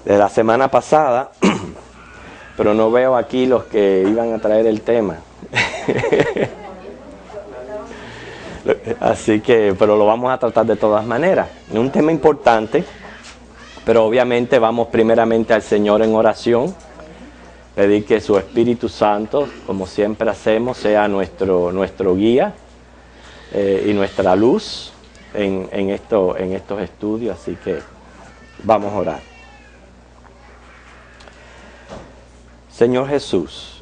de la semana pasada, pero no veo aquí los que iban a traer el tema. Así que, pero lo vamos a tratar de todas maneras. Es un tema importante, pero obviamente vamos primeramente al Señor en oración, pedir que su Espíritu Santo, como siempre hacemos, sea nuestro guía y nuestra luz en estos estudios. Así que vamos a orar. Señor Jesús,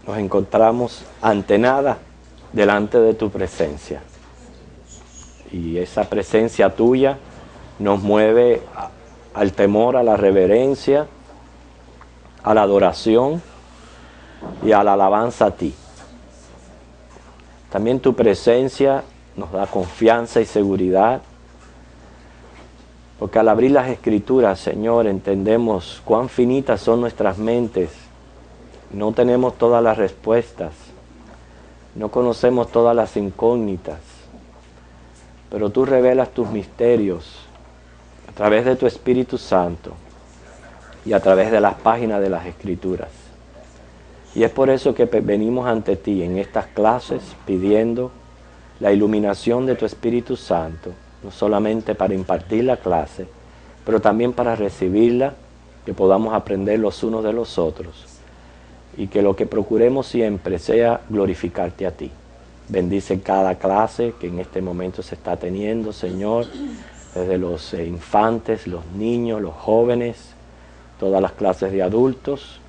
nos encontramos ante nada delante de tu presencia. Y esa presencia tuya nos mueve al temor, a la reverencia, a la adoración y a la alabanza a ti. También tu presencia nos da confianza y seguridad, porque al abrir las Escrituras, Señor, entendemos cuán finitas son nuestras mentes. No tenemos todas las respuestas, no conocemos todas las incógnitas, pero tú revelas tus misterios a través de tu Espíritu Santo y a través de las páginas de las Escrituras. Y es por eso que venimos ante ti en estas clases pidiendo la iluminación de tu Espíritu Santo, no solamente para impartir la clase, pero también para recibirla, que podamos aprender los unos de los otros y que lo que procuremos siempre sea glorificarte a ti. Bendice cada clase que en este momento se está teniendo, Señor, desde los infantes, los niños, los jóvenes, todas las clases de adultos,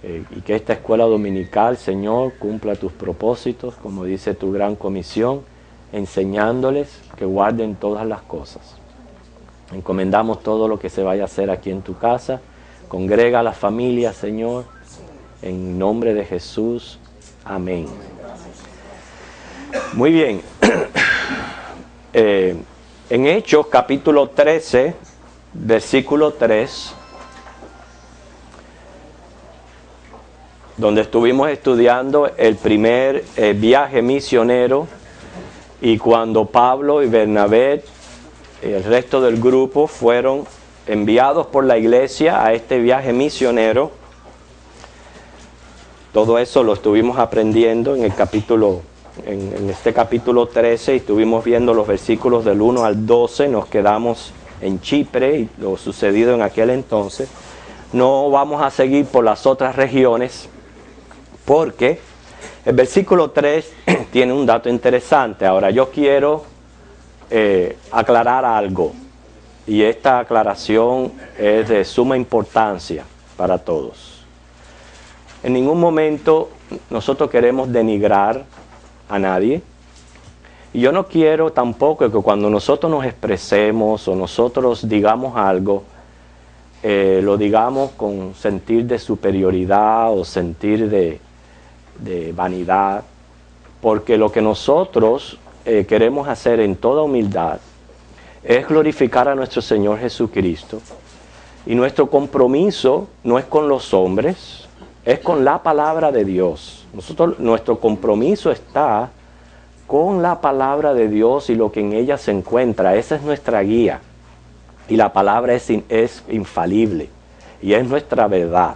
y que esta escuela dominical, Señor, cumpla tus propósitos, como dice tu gran comisión, enseñándoles que guarden todas las cosas. Encomendamos todo lo que se vaya a hacer aquí en tu casa. Congrega a la familia, Señor, en nombre de Jesús. Amén. Muy bien. En Hechos, capítulo 13, versículo 3, donde estuvimos estudiando el primer viaje misionero, y cuando Pablo y Bernabé y el resto del grupo fueron enviados por la iglesia a este viaje misionero. Todo eso lo estuvimos aprendiendo en este capítulo 13, y estuvimos viendo los versículos del 1 al 12. Nos quedamos en Chipre y lo sucedido en aquel entonces. No vamos a seguir por las otras regiones, porque el versículo 3 tiene un dato interesante. Ahora yo quiero aclarar algo, y esta aclaración es de suma importancia para todos. En ningún momento nosotros queremos denigrar a nadie, y yo no quiero tampoco que cuando nosotros nos expresemos o nosotros digamos algo, lo digamos con sentir de superioridad o sentir de vanidad, porque lo que nosotros queremos hacer en toda humildad es glorificar a nuestro Señor Jesucristo, y nuestro compromiso no es con los hombres, es con la palabra de Dios. Nuestro compromiso está con la palabra de Dios y lo que en ella se encuentra. Esa es nuestra guía, y la palabra es infalible y es nuestra verdad.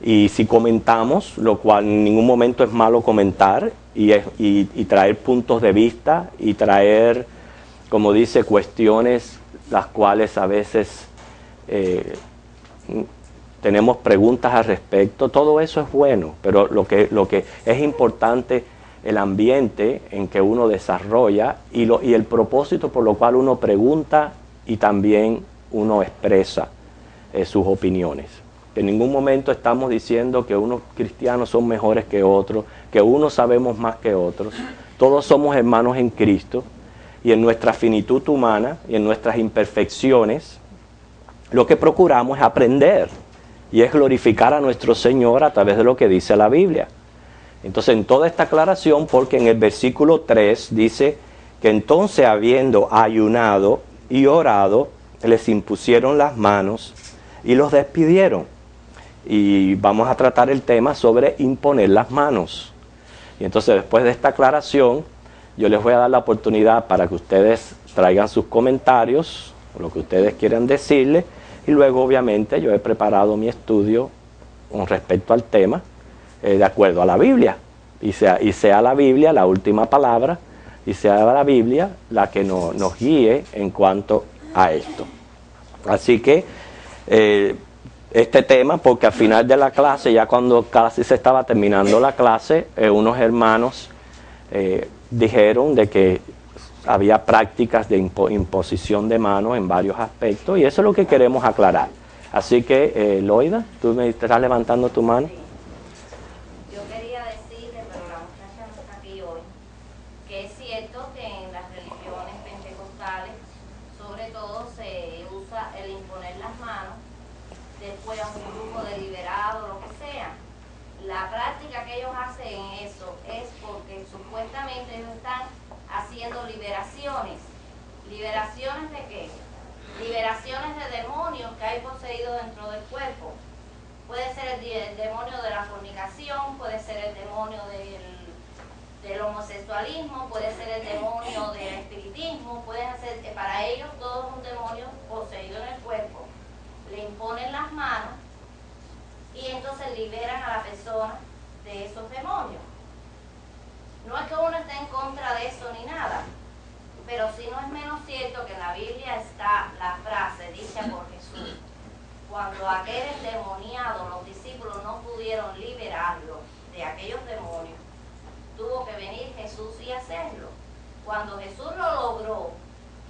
Y si comentamos, lo cual en ningún momento es malo comentar, y traer puntos de vista y traer, como dice, cuestiones las cuales a veces tenemos preguntas al respecto, todo eso es bueno, pero lo que es importante, el ambiente en que uno desarrolla y el propósito por lo cual uno pregunta y también uno expresa sus opiniones. En ningún momento estamos diciendo que unos cristianos son mejores que otros, que unos sabemos más que otros. Todos somos hermanos en Cristo, y en nuestra finitud humana y en nuestras imperfecciones, lo que procuramos es aprender, y es glorificar a nuestro Señor a través de lo que dice la Biblia. Entonces, en toda esta aclaración, porque en el versículo 3 dice que entonces, habiendo ayunado y orado, les impusieron las manos y los despidieron. Y vamos a tratar el tema sobre imponer las manos. Y entonces, después de esta aclaración, yo les voy a dar la oportunidad para que ustedes traigan sus comentarios, lo que ustedes quieran decirle, Y luego obviamente yo he preparado mi estudio con respecto al tema de acuerdo a la Biblia. Y sea la Biblia la última palabra, y sea la Biblia la que nos guíe en cuanto a esto. Así que este tema, porque al final de la clase, ya cuando casi se estaba terminando la clase, unos hermanos dijeron de que había prácticas de imposición de manos en varios aspectos, y eso es lo que queremos aclarar. Así que, Loida, tú me estás levantando tu mano. Yo quería decirle, pero la muchacha no está aquí hoy, que es cierto que en las religiones pentecostales, sobre todo, se usa el imponer las manos después a un grupo deliberado, lo que sea. La práctica que ellos hacen en eso es porque supuestamente ellos están haciendo liberaciones. ¿Liberaciones de qué? Liberaciones de demonios que hay poseídos dentro del cuerpo. Puede ser el demonio de la fornicación, puede ser el demonio del homosexualismo, puede ser el demonio del espiritismo, pueden ser, para ellos todo es un demonio poseído en el cuerpo. Le imponen las manos y entonces liberan a la persona de esos demonios. No es que uno esté en contra de eso ni nada, pero sí no es menos cierto que en la Biblia está la frase dicha por Jesús. Cuando aquel endemoniado, los discípulos no pudieron liberarlo de aquellos demonios, tuvo que venir Jesús y hacerlo. Cuando Jesús lo logró,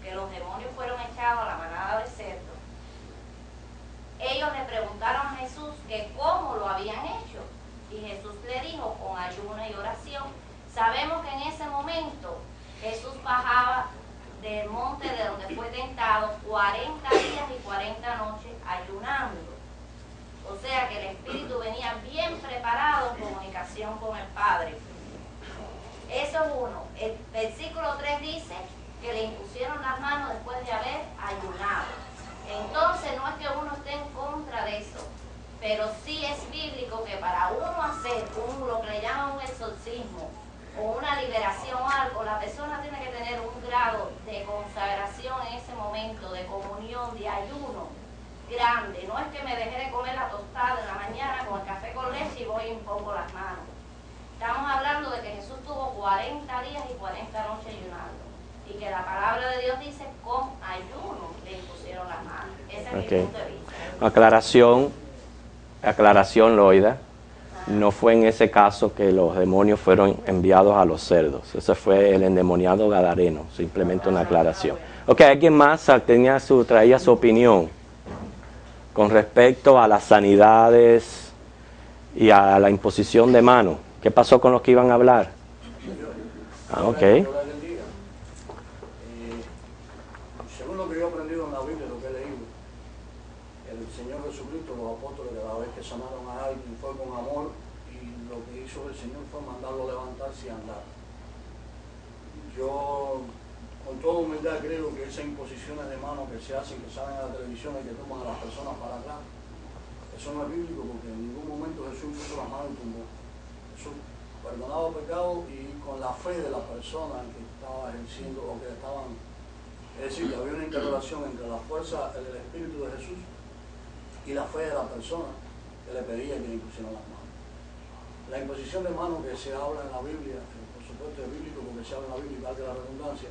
que los demonios fueron echados a la manada de cerdos, ellos le preguntaron a Jesús que cómo lo habían hecho. Y Jesús le dijo, con ayuno y oración. Sabemos que en ese momento Jesús bajaba del monte de donde fue tentado 40 días y 40 noches ayunando. O sea que el Espíritu venía bien preparado en comunicación con el Padre. Eso es uno. El versículo 3 dice que le impusieron las manos después de haber ayunado. Entonces no es que uno esté en contra de eso, pero sí es bíblico que para uno hacer lo que le llaman un exorcismo o una liberación o algo, la persona tiene que tener un grado de consagración en ese momento, de comunión, de ayuno grande. No es que me dejé de comer la tostada en la mañana con el café con leche y voy y impongo las manos. Estamos hablando de que Jesús tuvo 40 días y 40 noches ayunando. Y que la palabra de Dios dice, con ayuno le impusieron las manos. Ese es mi punto de vista. Aclaración, Loida. No fue en ese caso que los demonios fueron enviados a los cerdos. Ese fue el endemoniado gadareno. Simplemente una aclaración. Ok, ¿alguien más traía su opinión con respecto a las sanidades y a la imposición de mano? ¿Qué pasó con los que iban a hablar? Ok. Según lo que yo he aprendido en la Biblia, lo que he leído, el Señor Jesucristo, los apóstoles, cada vez que sanaron a alguien fue con amor, y lo que hizo el Señor fue mandarlo a levantarse y andar. Yo, con toda humildad, creo que esas imposiciones de manos que se hacen, que salen a la televisión y que toman a las personas para atrás, eso no es bíblico, porque en ningún momento Jesús puso las manos y tumbó. Jesús perdonaba pecados y con la fe de la persona que estaba ejerciendo o que estaban. Es decir, que había una interrelación entre la fuerza del Espíritu de Jesús y la fe de la persona que le pedía que le impusieran las manos. La imposición de manos que se habla en la Biblia, por supuesto es bíblico porque se habla en la Biblia y valga la redundancia,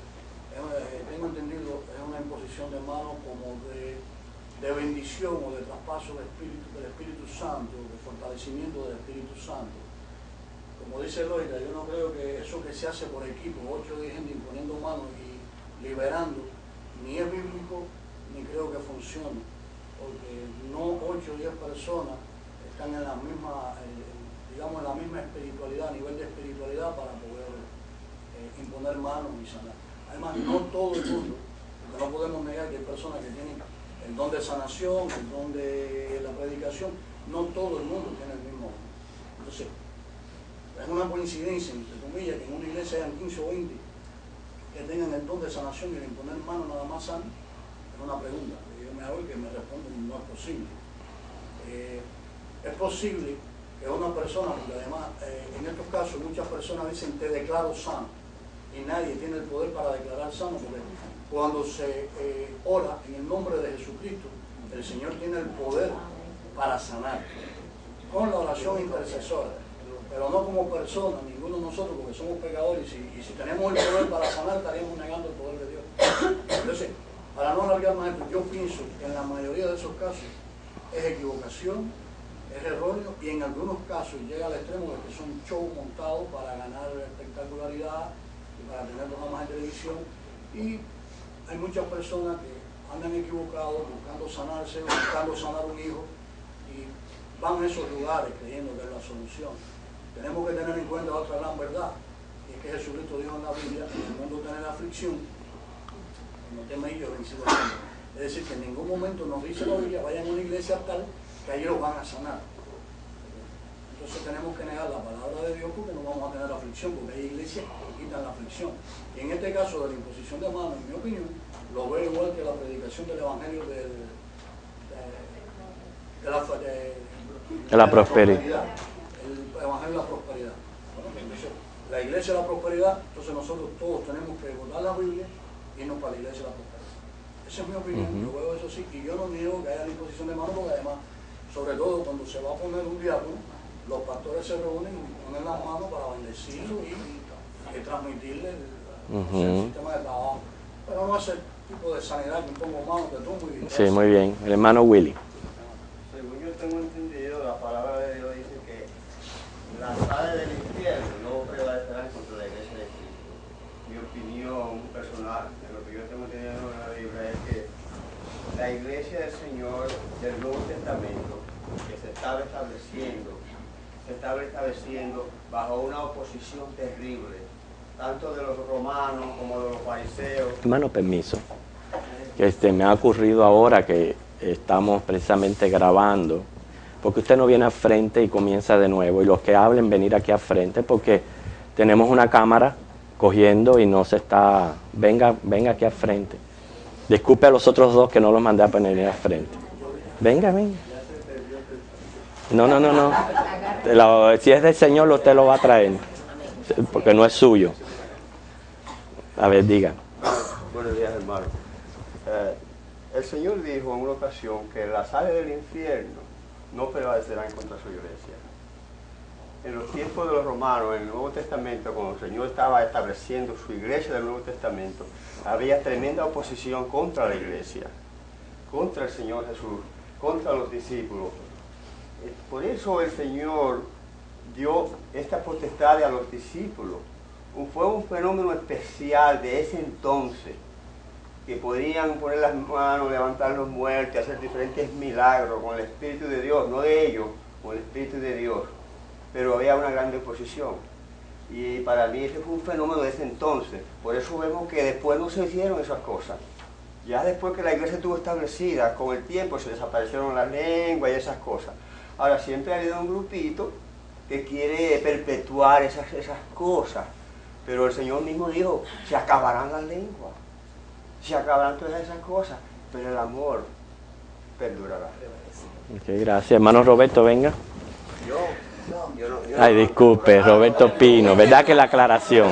tengo entendido, es una imposición de manos como de bendición o de traspaso del Espíritu Santo, de fortalecimiento del Espíritu Santo. Como dice Loida, yo no creo que eso que se hace por equipo, 8 o 10 gente imponiendo manos y liberando, ni es bíblico, ni creo que funcione, porque no 8 o 10 personas están en la misma, digamos, en la misma espiritualidad, nivel de espiritualidad para poder imponer manos y sanar. Además, no todo el mundo, porque no podemos negar que hay personas que tienen el don de sanación, el don de la predicación, no todo el mundo tiene el mismo don. Entonces, es una coincidencia, entre comillas, que en una iglesia hayan 15 o 20 que tengan el don de sanación y de imponer manos nada más sano. Es una pregunta que yo me hago y que me responden, no es posible. Es posible que una persona, porque además en estos casos muchas personas dicen te declaro sano, y nadie tiene el poder para declarar sano, porque cuando se ora en el nombre de Jesucristo, el Señor tiene el poder para sanar, con la oración intercesora, pero no como persona, ninguno de nosotros, porque somos pecadores, y si tenemos el poder para sanar, estaríamos negando el poder de Dios. Entonces, para no alargar más esto, yo pienso que en la mayoría de esos casos es equivocación, es erróneo, y en algunos casos llega al extremo de que son shows montados para ganar espectacularidad y para tener programas de televisión, y hay muchas personas que andan equivocados buscando sanarse, buscando sanar un hijo, y van a esos lugares creyendo que es la solución. Tenemos que tener en cuenta otra gran verdad, y es que Jesucristo dijo en la Biblia: en el mundo tener aflicción, no teméis, yo vencido al mundo. Es decir, que en ningún momento nos dice la Biblia: vayan a una iglesia tal que ahí los van a sanar. Entonces tenemos que negar la palabra de Dios, porque no vamos a tener aflicción, porque hay iglesias que quitan la aflicción. Y en este caso de la imposición de manos, en mi opinión, lo veo igual que la predicación del Evangelio de la prosperidad. El Evangelio de la prosperidad. Bueno, entonces, la iglesia de la prosperidad, entonces nosotros todos tenemos que votar la Biblia y irnos para la iglesia de la prosperidad. Esa es mi opinión, yo veo eso sí, y yo no niego que haya la imposición de manos, porque además, sobre todo cuando se va a poner un diácono, los pastores se reúnen y ponen las manos para bendecirlo y transmitirle el sistema de trabajo. Pero no es el tipo de sanidad que pongo manos, te tumbo y... Sí, muy bien. El hermano Willy. Según yo tengo entendido, la palabra de Dios dice que las aves del infierno no prevalecerán contra la iglesia de Cristo. Mi opinión personal, de lo que yo tengo entendido en la Biblia, es que la iglesia del Señor del Nuevo Testamento, que se está estableciendo bajo una oposición terrible, tanto de los romanos como de los fariseos. Hermano, permiso. Que me ha ocurrido ahora que estamos precisamente grabando, porque usted no viene al frente y comienza de nuevo, y los que hablen venir aquí al frente, porque tenemos una cámara cogiendo y no se está... Venga aquí al frente. Disculpe a los otros dos que no los mandé a venir al frente. Venga. No. Si es del Señor, usted lo va a traer, porque no es suyo. A ver, diga. Buenos días, hermano. El Señor dijo en una ocasión que las aves del infierno no prevalecerán contra su iglesia. En los tiempos de los romanos, en el Nuevo Testamento, cuando el Señor estaba estableciendo su iglesia del Nuevo Testamento, había tremenda oposición contra la iglesia, contra el Señor Jesús, contra los discípulos. Por eso el Señor dio esta potestad a los discípulos. Fue un fenómeno especial de ese entonces, que podían poner las manos, levantar los muertos, hacer diferentes milagros con el Espíritu de Dios, no de ellos, con el Espíritu de Dios. Pero había una gran oposición. Y para mí ese fue un fenómeno de ese entonces. Por eso vemos que después no se hicieron esas cosas. Ya después que la iglesia estuvo establecida, con el tiempo se desaparecieron las lenguas y esas cosas. Ahora siempre ha habido un grupito que quiere perpetuar esas cosas. Pero el Señor mismo dijo: se acabarán las lenguas, se acabarán todas esas cosas, pero el amor perdurará. Ok, gracias. Hermano Roberto, venga. Yo Ay, disculpe, Roberto Pino. ¿Verdad que la aclaración?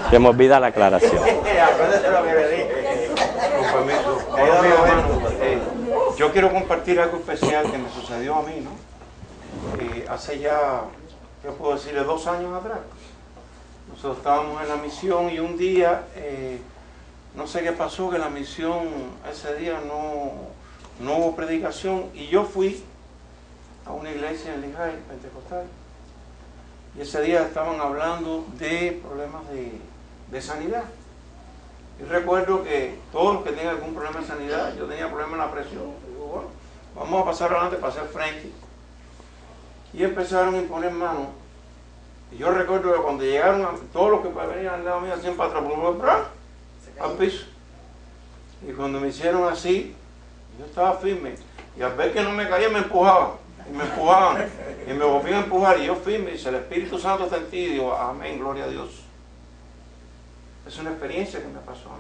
Se me olvida la aclaración. Yo quiero compartir algo especial que me sucedió a mí, ¿no? Hace ya, ¿qué puedo decirle? 2 años atrás. Nosotros estábamos en la misión y un día, no sé qué pasó, que la misión ese día no hubo predicación, y yo fui a una iglesia en Lehigh, pentecostal, y ese día estaban hablando de problemas de sanidad. Y recuerdo que todos los que tienen algún problema de sanidad, yo tenía problemas en la presión, digo, bueno, vamos a pasar adelante para hacer frente. Y empezaron a imponer manos. Y yo recuerdo que cuando llegaron, todos los que venían al lado mío hacían para atrás, al piso. Y cuando me hicieron así, yo estaba firme. Y al ver que no me caía, me empujaban. Y me empujaban. Y me volvían a empujar. Y yo firme. Y dice: el Espíritu Santo está en ti. Y digo: amén, gloria a Dios. Es una experiencia que me pasó a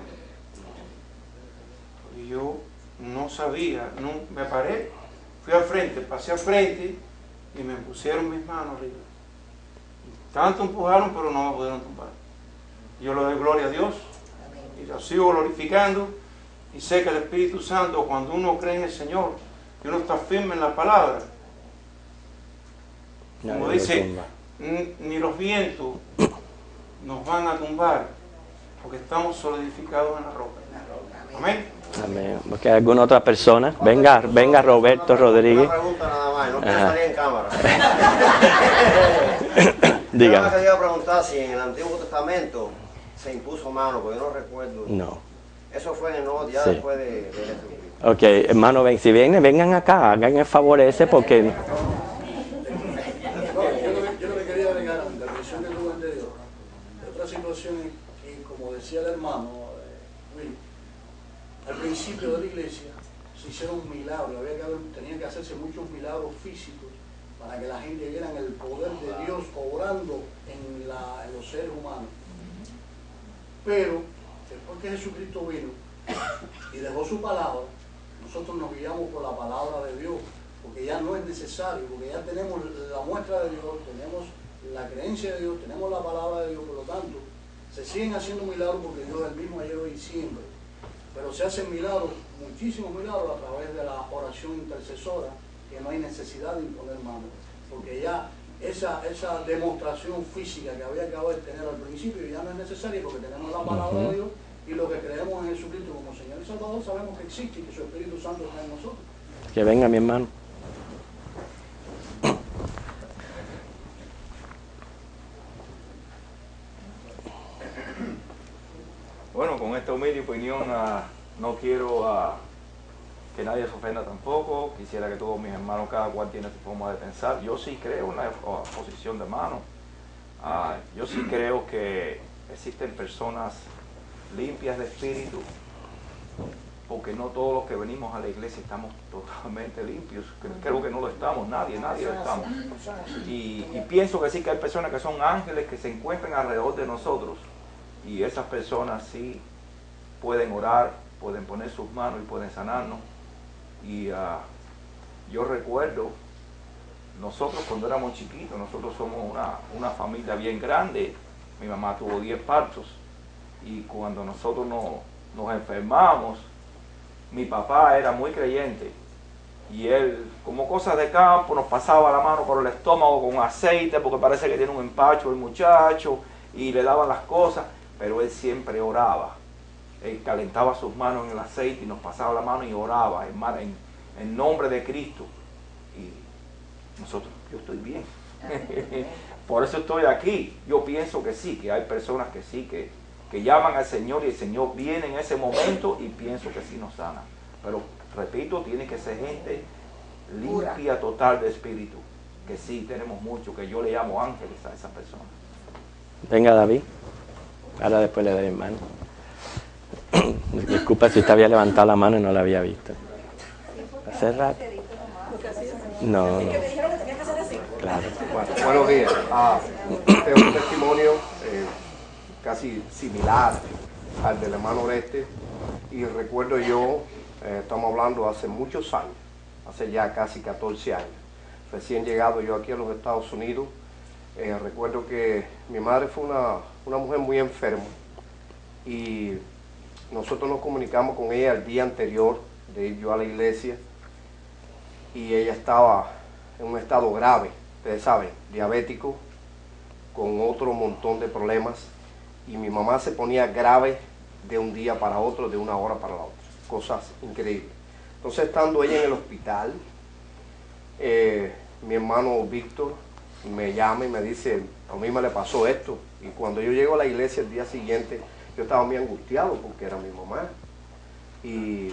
mí. Y yo no sabía, me paré, fui al frente, pasé al frente y me pusieron mis manos arriba. Tanto empujaron, pero no me pudieron tumbar. Yo le doy gloria a Dios y lo sigo glorificando, y sé que el Espíritu Santo, cuando uno cree en el Señor, que uno está firme en la palabra. Como Nadie lo dice, tumba. ni los vientos nos van a tumbar, porque estamos solidificados en la roca. Amén. Amén. ¿Porque hay alguna otra persona? Venga, venga Roberto Rodríguez. Una pregunta nada más, no quiero Ajá. salir en cámara. Dígame. Yo quería preguntar si en el Antiguo Testamento se impuso mano, porque yo no recuerdo. No. Eso fue en el Nuevo, ya Sí. después de Jesucristo. Ok, hermano, ven, si vienen, vengan acá, hagan el favor ese porque... No, yo lo que quería agregar a la intervención del lugar de Dios, de otra situación es que, como decía el hermano Will, al principio de la iglesia se hicieron milagros, tenían que hacerse muchos milagros físicos para que la gente viera el poder de Dios obrando en los seres humanos. Pero después que Jesucristo vino y dejó su palabra, nosotros nos guiamos por la palabra de Dios, porque ya no es necesario, porque ya tenemos la muestra de Dios, tenemos la creencia de Dios, tenemos la palabra de Dios, por lo tanto, se siguen haciendo milagros porque Dios es el mismo ayer, hoy y siempre. Pero se hacen milagros, muchísimos milagros a través de la oración intercesora, que no hay necesidad de imponer manos, porque ya esa demostración física que había que tener al principio ya no es necesaria, porque tenemos la palabra de Dios y lo que creemos en Jesucristo como Señor y Salvador, sabemos que existe y que su Espíritu Santo está en nosotros. Que venga mi hermano. Bueno, con esta humilde opinión no quiero que nadie se ofenda tampoco. Quisiera que todos mis hermanos, cada cual tiene su forma de pensar. Yo sí creo en la posición de mano. Yo sí creo que existen personas limpias de espíritu, porque no todos los que venimos a la iglesia estamos totalmente limpios. Creo que no lo estamos, nadie lo estamos. Y pienso que sí que hay personas que son ángeles que se encuentran alrededor de nosotros, y esas personas sí pueden orar, pueden poner sus manos y pueden sanarnos. Y yo recuerdo, nosotros cuando éramos chiquitos, nosotros somos una familia bien grande. Mi mamá tuvo 10 partos, y cuando nosotros nos enfermamos, mi papá era muy creyente, y él, como cosas de campo, nos pasaba la mano por el estómago con aceite, porque parece que tiene un empacho el muchacho, y le daban las cosas, pero él siempre oraba. Él calentaba sus manos en el aceite y nos pasaba la mano y oraba en nombre de Cristo. Y nosotros, yo estoy bien. Por eso estoy aquí. Yo pienso que sí, que hay personas que sí, que llaman al Señor, y el Señor viene en ese momento, y pienso que sí nos sana. Pero, repito, tiene que ser gente limpia, total de espíritu. Que sí, tenemos mucho, que yo le llamo ángeles a esas personas. Venga David. Ahora después le doy mano. Disculpa si te había levantado la mano y no la había visto. ¿Hace rato? No. Claro. Bueno, buenos días. Este es un testimonio casi similar al del hermano Oreste, y recuerdo yo, estamos hablando hace muchos años, hace ya casi 14 años, recién llegado yo aquí a los Estados Unidos. Recuerdo que mi madre fue una mujer muy enferma, y nosotros nos comunicamos con ella el día anterior de ir yo a la iglesia, y ella estaba en un estado grave, ustedes saben, diabético, con otro montón de problemas, y mi mamá se ponía grave de un día para otro, de una hora para la otra, cosas increíbles. Entonces, estando ella en el hospital, mi hermano Víctor me llama y me dice, a mí me le pasó esto, y cuando yo llego a la iglesia el día siguiente, yo estaba muy angustiado porque era mi mamá. Y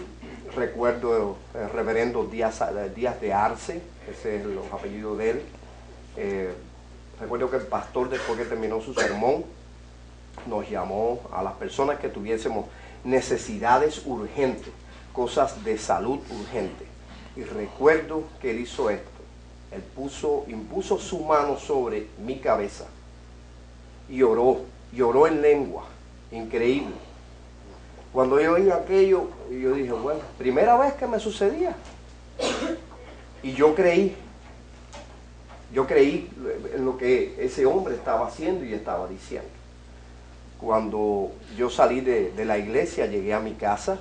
recuerdo el reverendo Díaz de Arce, ese es el apellido de él. Recuerdo que el pastor, después que terminó su sermón, nos llamó a las personas que tuviésemos necesidades urgentes, cosas de salud urgentes. Y recuerdo que él hizo esto. Él impuso su mano sobre mi cabeza y oró en lengua, increíble. Cuando yo oí aquello, yo dije, bueno, primera vez que me sucedía. Y yo creí en lo que ese hombre estaba haciendo y estaba diciendo. Cuando yo salí de la iglesia, llegué a mi casa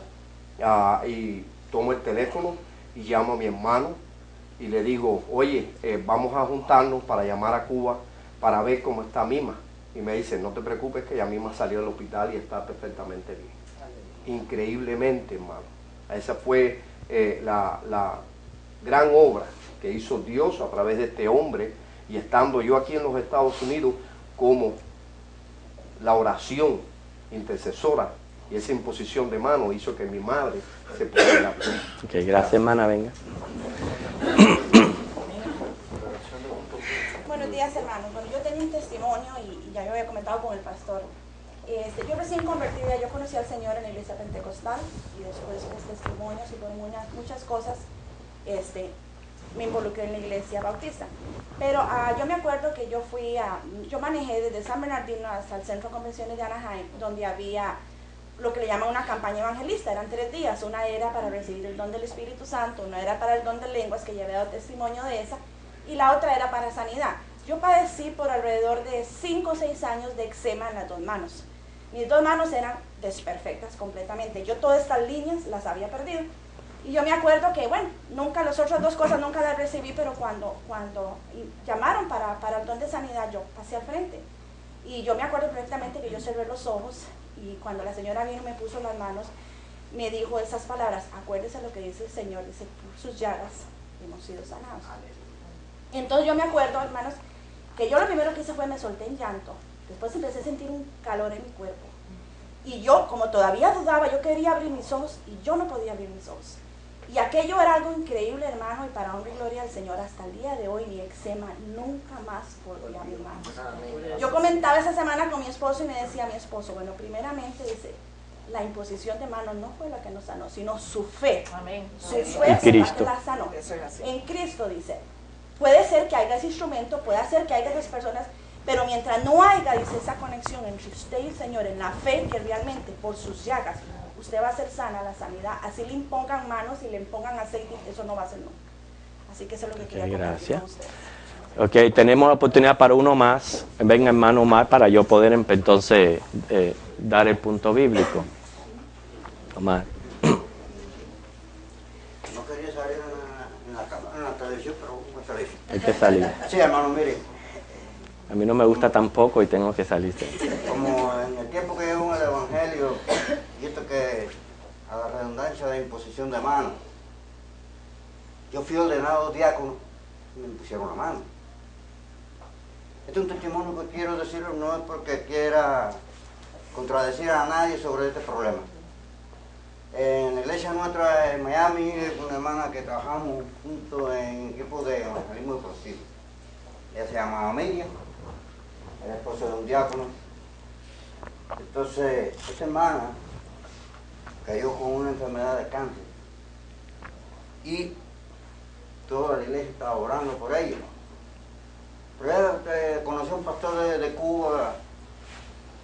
y tomo el teléfono y llamo a mi hermano y le digo, oye, vamos a juntarnos para llamar a Cuba para ver cómo está Mima. Y me dice, no te preocupes que ya Mima salió del hospital y está perfectamente bien. Increíblemente, hermano. Esa fue la gran obra que hizo Dios a través de este hombre, y estando yo aquí en los Estados Unidos, como la oración intercesora y esa imposición de mano hizo que mi madre se pudiera. Ok, gracias, hermana, venga. Buenos días, hermanos. Bueno, yo tenía un testimonio y ya yo había comentado con el pastor. Yo recién convertida, yo conocí al Señor en la iglesia pentecostal, y después por testimonios y por muchas cosas me involucré en la iglesia bautista. Pero yo me acuerdo que yo manejé desde San Bernardino hasta el Centro de Convenciones de Anaheim, donde había lo que le llaman una campaña evangelista. Eran 3 días. Una era para recibir el don del Espíritu Santo, una era para el don de lenguas, que ya había dado testimonio de esa, y la otra era para sanidad. Yo padecí por alrededor de 5 o 6 años de eczema en las 2 manos. Mis 2 manos eran desperfectas completamente. Yo todas estas líneas las había perdido. Y yo me acuerdo que, bueno, nunca las otras 2 cosas nunca las recibí, pero cuando llamaron para el don de sanidad, yo pasé al frente. Y yo me acuerdo perfectamente que yo cerré los ojos, y cuando la señora vino y me puso las manos, me dijo esas palabras: acuérdese lo que dice el Señor, dice, por sus llagas hemos sido sanados. Entonces yo me acuerdo, hermanos, que yo lo primero que hice fue me solté en llanto. Después empecé a sentir un calor en mi cuerpo. Y yo, como todavía dudaba, yo quería abrir mis ojos y yo no podía abrir mis ojos. Y aquello era algo increíble, hermano, y para honra y gloria al Señor, hasta el día de hoy mi eczema nunca más volvió a mi mano. Yo comentaba esa semana con mi esposo y me decía a mi esposo, bueno, primeramente dice, la imposición de manos no fue la que nos sanó, sino su fe. Amén. Su fe fue la que la sanó. En Cristo, dice. Puede ser que haya ese instrumento, puede ser que haya esas personas, pero mientras no haya, dice, esa conexión entre usted y el Señor, en la fe que realmente por sus llagas usted va a ser sana, la sanidad, así le impongan manos y le impongan aceite, eso no va a ser nunca. Así que eso es lo que quería compartir con ustedes. Ok, tenemos la oportunidad para uno más. Venga, hermano Omar, para yo poder entonces dar el punto bíblico. Omar. No quería salir en la televisión, pero voy a salir. Hay que salir. Sí, hermano, mire. A mí no me gusta tampoco y tengo que salir. Como en el tiempo que llevo en el Evangelio, y esto que a la redundancia de imposición de mano, yo fui ordenado diácono y me impusieron la mano. Este es un testimonio que quiero decirlo, no es porque quiera contradecir a nadie sobre este problema. En la iglesia nuestra en Miami, es una hermana que trabajamos juntos en equipo de evangelismo deportivo. Ella se llama Miriam, es esposa de un diácono. Entonces, esta hermana cayó con una enfermedad de cáncer y toda la iglesia estaba orando por ella. Pero ella conoció a un pastor de Cuba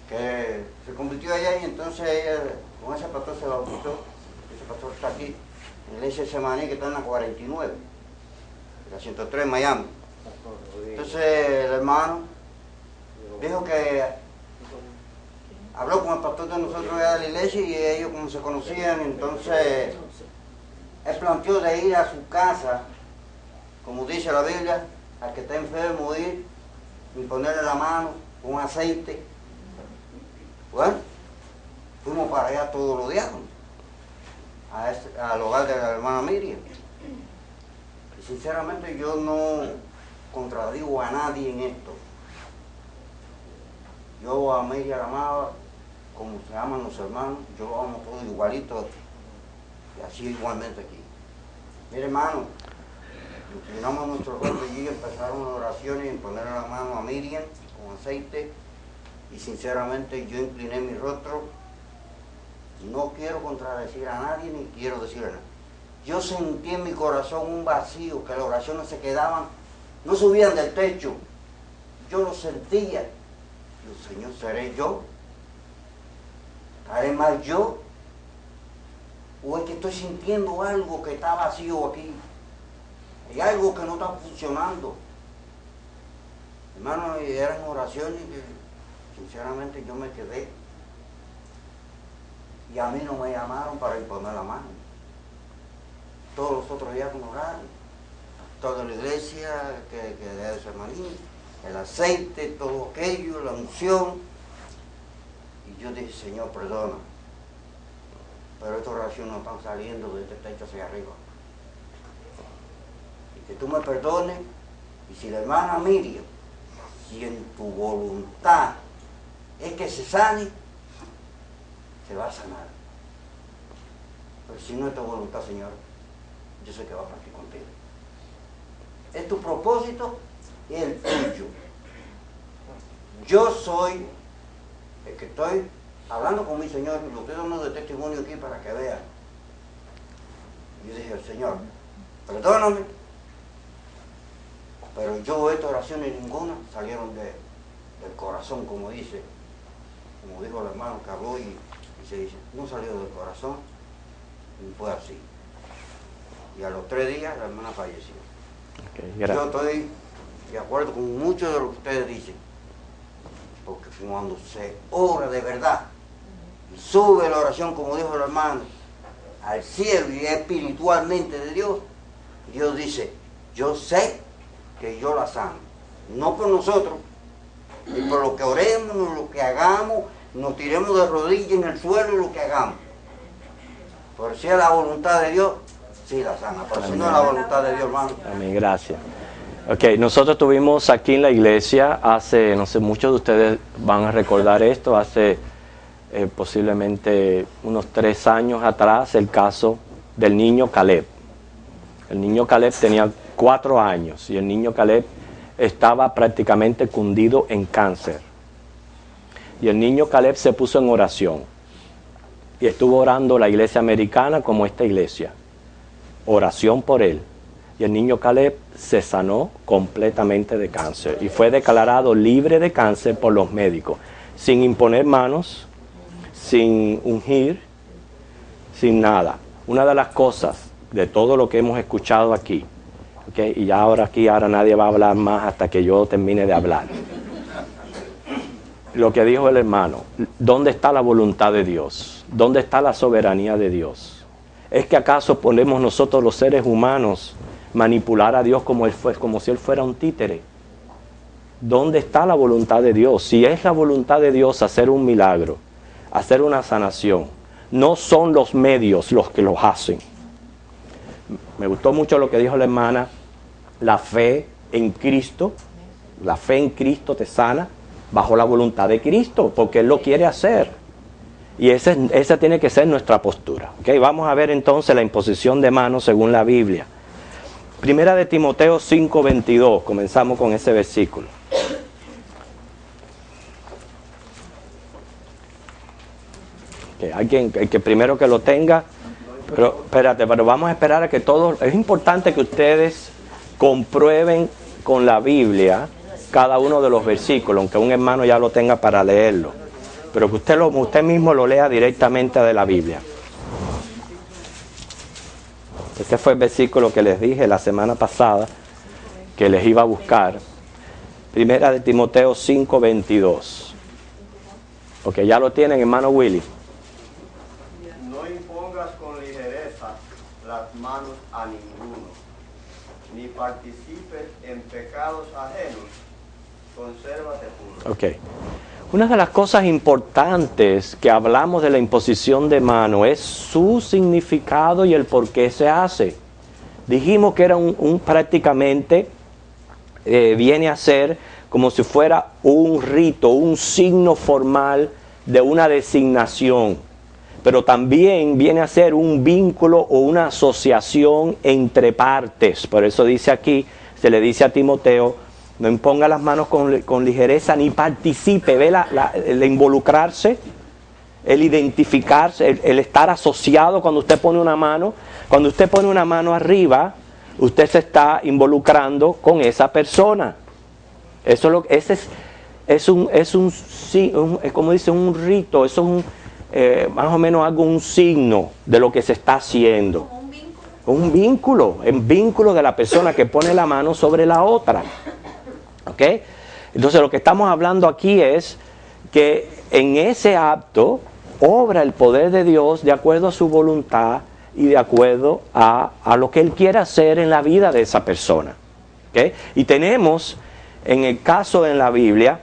que se convirtió allá, y entonces ella con ese pastor se bautizó. Ese pastor está aquí en la iglesia de Semaní, que está en la 49, la 103 en Miami. Entonces el hermano dijo que habló con el pastor de nosotros allá de la iglesia, y ellos como se conocían, entonces él planteó de ir a su casa, como dice la Biblia, al que está enfermo, ir y ponerle la mano con aceite. Bueno, fuimos para allá todos los diáconos, al hogar de la hermana Miriam. Y sinceramente yo no contradigo a nadie en esto. Yo a Miriam la amaba como se aman los hermanos, yo lo amo todos igualitos, y así igualmente aquí. Mire, hermano, inclinamos nuestro rostro y empezaron las oraciones y poner la mano a Miriam con aceite, y sinceramente yo incliné mi rostro. No quiero contradecir a nadie ni quiero decirle nada. Yo sentí en mi corazón un vacío, que las oraciones se quedaban, no subían del techo. Yo lo sentía. Digo, Señor, ¿seré yo? ¿Haré mal yo? ¿O es que estoy sintiendo algo que está vacío aquí? Hay algo que no está funcionando. Hermano, y eran oraciones que sinceramente yo me quedé. Y a mí no me llamaron para imponer la mano. todos los otros diáconos oraron, toda la iglesia que de ese maní, el aceite, todo aquello, la unción. Y yo dije, Señor, perdona, pero estas oraciones no están saliendo de este techo hacia arriba. Y que tú me perdones, y si la hermana Miriam, si en tu voluntad es que se sane, se va a sanar. Pero si no es tu voluntad, Señor, yo sé que va a partir contigo. Es tu propósito y el tuyo. Yo soy el que estoy hablando con mi Señor, y lo estoy dando de testimonio aquí para que vean. Yo dije, Señor, perdóname, pero yo estas oraciones ninguna salieron del corazón, como dijo el hermano que habló y se dice, no salió del corazón, y fue así. Y a los 3 días la hermana falleció. Okay, yo estoy de acuerdo con mucho de lo que ustedes dicen, porque cuando se ora de verdad y sube la oración, como dijo el hermano, al cielo y espiritualmente de Dios, Dios dice, yo sé que yo la sano, no por nosotros, y por lo que oremos, lo que hagamos, nos tiremos de rodillas en el suelo y lo que hagamos. Por si es la voluntad de Dios, sí la sana, pero si no es la voluntad de Dios, hermano. Amén, gracias. Ok, nosotros tuvimos aquí en la iglesia hace, no sé, muchos de ustedes van a recordar esto, hace posiblemente unos 3 años atrás, el caso del niño Caleb. El niño Caleb tenía 4 años y el niño Caleb estaba prácticamente cundido en cáncer. Y el niño Caleb se puso en oración. Y estuvo orando la iglesia americana como esta iglesia. Oración por él. Y el niño Caleb se sanó completamente de cáncer. Y fue declarado libre de cáncer por los médicos. Sin imponer manos, sin ungir, sin nada. Una de las cosas de todo lo que hemos escuchado aquí, ¿okay? Y ya ahora nadie va a hablar más hasta que yo termine de hablar. Lo que dijo el hermano, ¿dónde está la voluntad de Dios? ¿Dónde está la soberanía de Dios? ¿Es que acaso podemos nosotros los seres humanos manipular a Dios como si Él fuera un títere? ¿Dónde está la voluntad de Dios? Si es la voluntad de Dios hacer un milagro, hacer una sanación, no son los medios los que los hacen. Me gustó mucho lo que dijo la hermana, la fe en Cristo te sana bajo la voluntad de Cristo, porque Él lo quiere hacer. Y esa tiene que ser nuestra postura. ¿Okay? Vamos a ver entonces la imposición de manos según la Biblia. Primera de Timoteo 5:22, comenzamos con ese versículo. Okay, alguien el que primero que lo tenga, pero vamos a esperar a que todos, es importante que ustedes comprueben con la Biblia cada uno de los versículos, aunque un hermano ya lo tenga para leerlo, pero que usted mismo lo lea directamente de la Biblia. Este fue el versículo que les dije la semana pasada que les iba a buscar. Primera de Timoteo 5:22. Ok, ya lo tienen, hermano Willy. No impongas con ligereza las manos a ninguno, ni participes en pecados ajenos, consérvate puro. Ok. Una de las cosas importantes que hablamos de la imposición de mano es su significado y el por qué se hace. Dijimos que era prácticamente viene a ser como si fuera un rito, un signo formal de una designación, pero también viene a ser un vínculo o una asociación entre partes. Por eso dice aquí, se le dice a Timoteo, no imponga las manos con ligereza ni participe, ve el involucrarse, el identificarse, el estar asociado cuando usted pone una mano. Cuando usted pone una mano arriba, usted se está involucrando con esa persona. Eso es como dice, un rito, eso es más o menos un signo de lo que se está haciendo. Un vínculo, el vínculo de la persona que pone la mano sobre la otra. ¿Ok? Entonces lo que estamos hablando aquí es que en ese acto obra el poder de Dios de acuerdo a su voluntad y de acuerdo a lo que Él quiere hacer en la vida de esa persona. ¿Okay? Y tenemos, en el caso en la Biblia,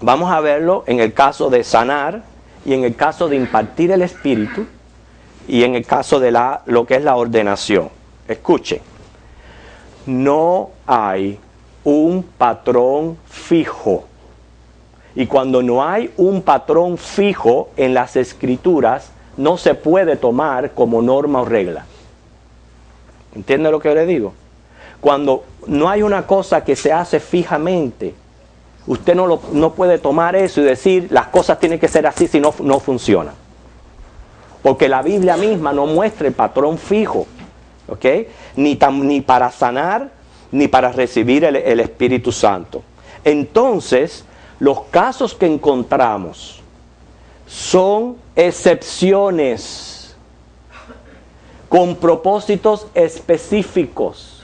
vamos a verlo en el caso de sanar y en el caso de impartir el Espíritu y en el caso de lo que es la ordenación. Escuche, no hay un patrón fijo. Y cuando no hay un patrón fijo en las Escrituras, no se puede tomar como norma o regla. ¿Entiende lo que le digo? Cuando no hay una cosa que se hace fijamente, usted no puede tomar eso y decir las cosas tienen que ser así si no funciona. Porque la Biblia misma no muestra el patrón fijo, ¿ok? Ni para sanar, ni para recibir el Espíritu Santo. Entonces, los casos que encontramos son excepciones con propósitos específicos,